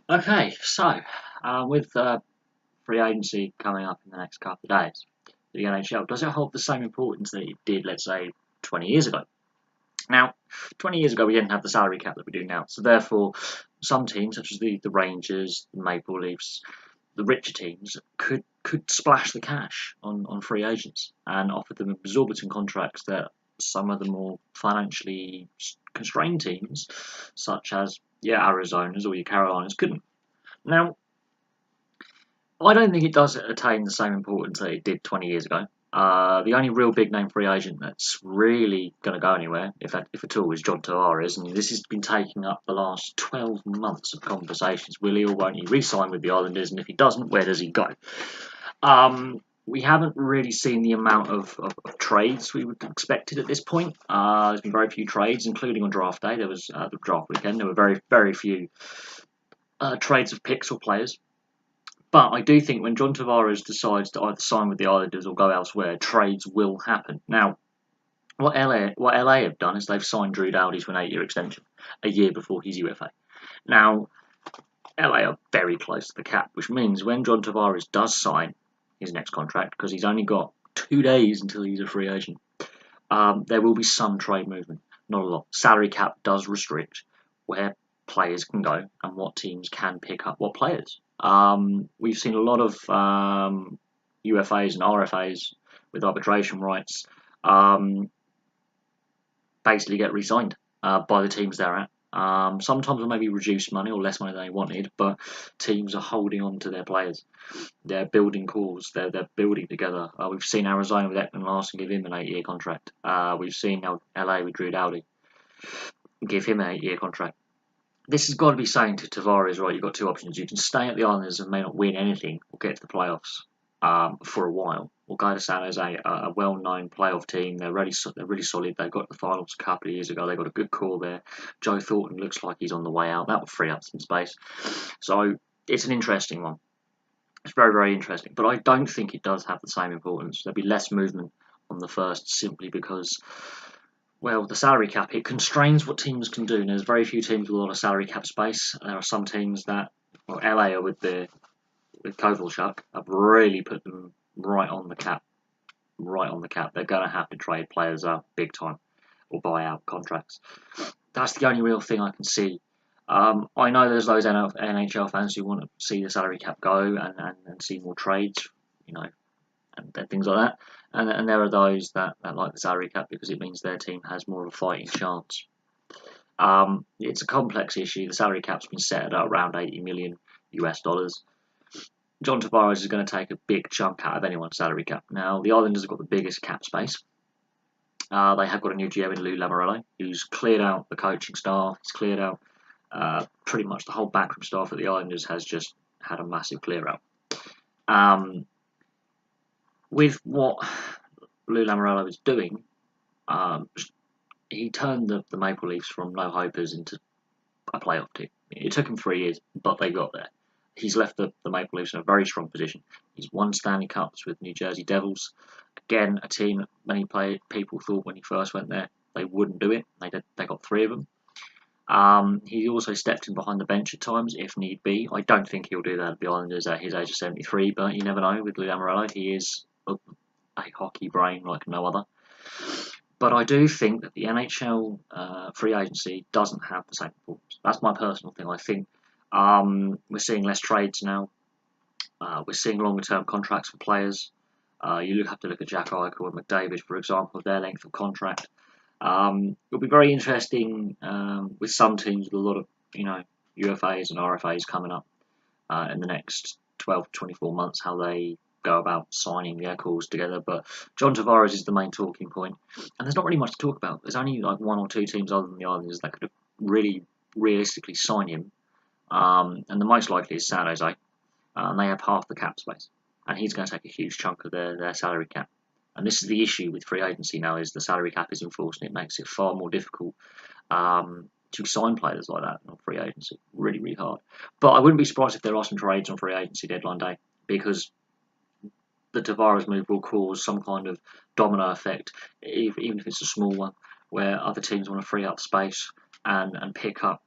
Okay, so with free agency coming up in the next couple of days, the NHL, does it hold the same importance that it did, let's say, 20 years ago? Now, 20 years ago, we didn't have the salary cap that we do now, so therefore, some teams, such as the Rangers, the Maple Leafs, the richer teams, could splash the cash on free agents and offer them exorbitant contracts that some of the more financially constrained teams, such as Arizona's or your Carolinas, couldn't. Now, I don't think it does attain the same importance that it did 20 years ago. The only real big name free agent that's really going to go anywhere, if at all, is John Tavares, and this has been taking up the last 12 months of conversations. Will he or won't he re-sign with the Islanders, and if he doesn't, where does he go? We haven't really seen the amount of trades we would have expected at this point. There's been very few trades, including on draft day. There was the draft weekend. There were very few trades of picks or players. But I do think when John Tavares decides to either sign with the Islanders or go elsewhere, trades will happen. Now, what LA have done is they've signed Drew Doughty to an 8-year extension, a year before his UFA. Now, LA are very close to the cap, which means when John Tavares does sign his next contract, because he's only got 2 days until he's a free agent, there will be some trade movement, not a lot. Salary cap does restrict where players can go and what teams can pick up what players. We've seen a lot of UFAs and RFAs with arbitration rights basically get re-signed by the teams they're at. Sometimes with maybe reduced money or less money than they wanted, but teams are holding on to their players. They're building cores. They're building together. We've seen Arizona with Ekman Larson give him an 8-year contract. We've seen now LA with Drew Doughty give him an 8-year contract. This has got to be saying to Tavares, right, you've got two options. You can stay at the Islanders and may not win anything or get to the playoffs for a while, or go to San Jose, a well-known playoff team. They're really solid. They got the finals a couple of years ago. They got a good core there. Joe Thornton looks like he's on the way out. That will free up some space. So it's an interesting one. It's very interesting. But I don't think it does have the same importance. There'll be less movement on the first simply because, well, the salary cap, it constrains what teams can do. And there's very few teams with a lot of salary cap space. There are some teams that, well, LA are with Kovalchuk, have really put them right on the cap. Right on the cap. They're going to have to trade players up big time or buy out contracts. That's the only real thing I can see. I know there's those NHL fans who want to see the salary cap go and see more trades, and things like that. And there are those that like the salary cap because it means their team has more of a fighting chance. It's a complex issue. The salary cap's been set at around 80 million US dollars. John Tavares is going to take a big chunk out of anyone's salary cap. Now, the Islanders have got the biggest cap space. They have got a new GM in Lou Lamoriello, who's cleared out the coaching staff. He's cleared out pretty much the whole backroom staff at the Islanders has just had a massive clear out. With what Lou Lamoriello is doing, he turned the Maple Leafs from no hopers into a playoff team. It took him 3 years, but they got there. He's left the Maple Leafs in a very strong position. He's won Stanley Cups with New Jersey Devils. Again, a team that many people thought when he first went there they wouldn't do it. They did. They got 3 of them. He also stepped in behind the bench at times if need be. I don't think he'll do that at the Islanders at his age of 73, but you never know with Lou Lamoriello. He is a hockey brain like no other. But I do think that the NHL free agency doesn't have the same importance. That's my personal thing. I think we're seeing less trades now. We're seeing longer-term contracts for players. You have to look at Jack Eichel and McDavid, for example, their length of contract. It'll be very interesting with some teams with a lot of UFAs and RFAs coming up in the next 12 to 24 months, how they go about signing their calls together. But John Tavares is the main talking point, and there's not really much to talk about. There's only like 1 or 2 teams other than the Islanders that could have really realistically signed him. And the most likely is San Jose, and they have half the cap space, and he's going to take a huge chunk of their salary cap. And this is the issue with free agency now: is the salary cap is enforced, and it makes it far more difficult to sign players like that on free agency. Really hard. But I wouldn't be surprised if there are some trades on free agency deadline day, because the Tavares move will cause some kind of domino effect, even if it's a small one, where other teams want to free up space and pick up.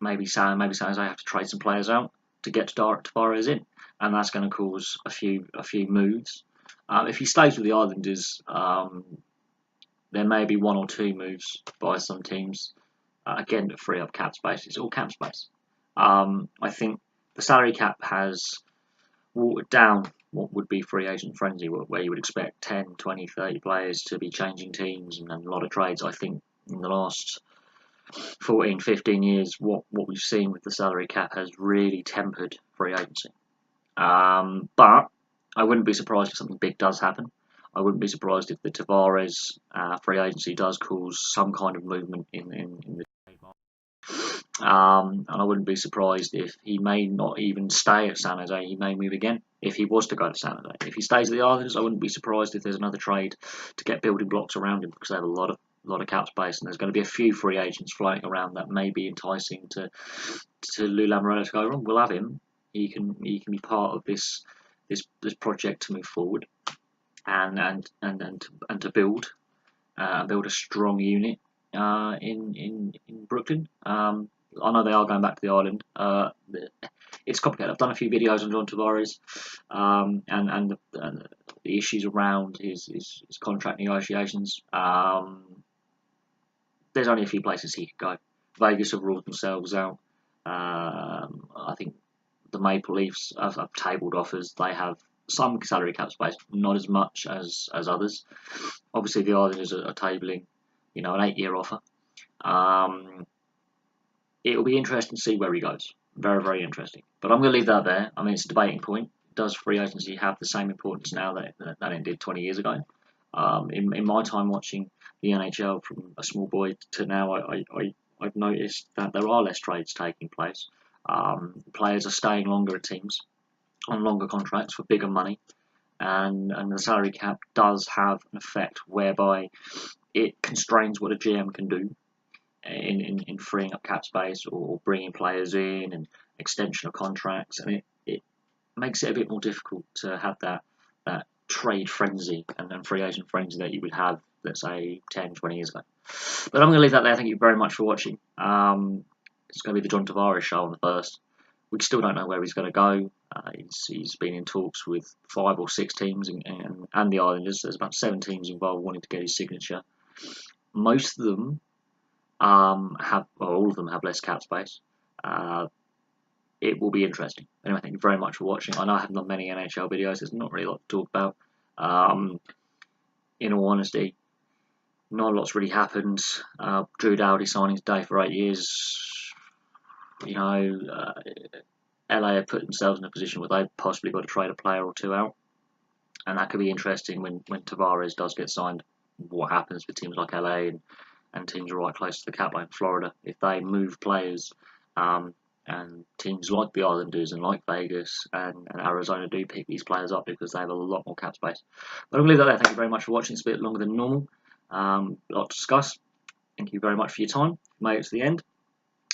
Maybe San Jose have to trade some players out. to get Tavares in, and that's going to cause a few moves. If he stays with the Islanders, there may be one or two moves by some teams, again, to free up cap space. It's all cap space. I think the salary cap has watered down what would be free agent frenzy, where you would expect 10, 20, 30 players to be changing teams and a lot of trades. I think in the last 14, 15 years, what we've seen with the salary cap has really tempered free agency. But I wouldn't be surprised if something big does happen. I wouldn't be surprised if the Tavares free agency does cause some kind of movement in the trade market. And I wouldn't be surprised if he may not even stay at San Jose. He may move again if he was to go to San Jose. If he stays at the Islanders, I wouldn't be surprised if there's another trade to get building blocks around him, because they have a lot of cap space, and there's going to be a few free agents floating around that may be enticing to Lou Lamoriello to go, we'll have him. He can be part of this project to move forward and to build a strong unit in Brooklyn. I know they are going back to the island. It's complicated. I've done a few videos on John Tavares and the issues around his contract negotiations. There's only a few places he could go. Vegas have ruled themselves out. I think the Maple Leafs have tabled offers. They have some salary cap space, not as much as others. Obviously, the Islanders are tabling, an 8-year offer. It will be interesting to see where he goes. Very, very interesting. But I'm going to leave that there. I mean, it's a debating point. Does free agency have the same importance now that it did 20 years ago? In my time watching the NHL from a small boy to now, I've noticed that there are less trades taking place. Players are staying longer at teams on longer contracts for bigger money, and the salary cap does have an effect whereby it constrains what a GM can do in freeing up cap space or bringing players in and extension of contracts, and it makes it a bit more difficult to have that trade frenzy and free agent frenzy that you would have, let's say, 10, 20 years ago. But I'm going to leave that there. Thank you very much for watching. It's going to be the John Tavares show on the 1st. We still don't know where he's going to go. He's been in talks with 5 or 6 teams and the Islanders. There's about 7 teams involved wanting to get his signature. Most of them all of them have less cap space. It will be interesting. Anyway, thank you very much for watching. I know I haven't done many NHL videos. There's not really a lot to talk about. In all honesty, not a lot's really happened. Drew Doughty signing today for 8 years. LA have put themselves in a position where they've possibly got to trade a player or two out, and that could be interesting when Tavares does get signed. What happens with teams like LA and teams right close to the cap line, Florida, if they move players, and teams like the Islanders and like Vegas and Arizona do pick these players up because they have a lot more cap space. But I'm going to leave that there. Thank you very much for watching. It's a bit longer than normal. A lot to discuss. Thank you very much for your time. Made it to the end.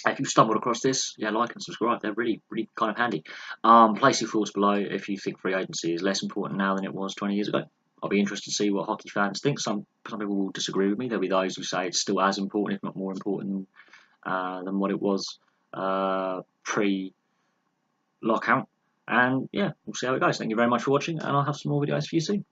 If you've stumbled across this, like and subscribe. They're really, really kind of handy. Place your thoughts below if you think free agency is less important now than it was 20 years ago. I'll be interested to see what hockey fans think. Some people will disagree with me. There'll be those who say it's still as important, if not more important, than what it was pre-lockout. And yeah, we'll see how it goes. Thank you very much for watching, and I'll have some more videos for you soon.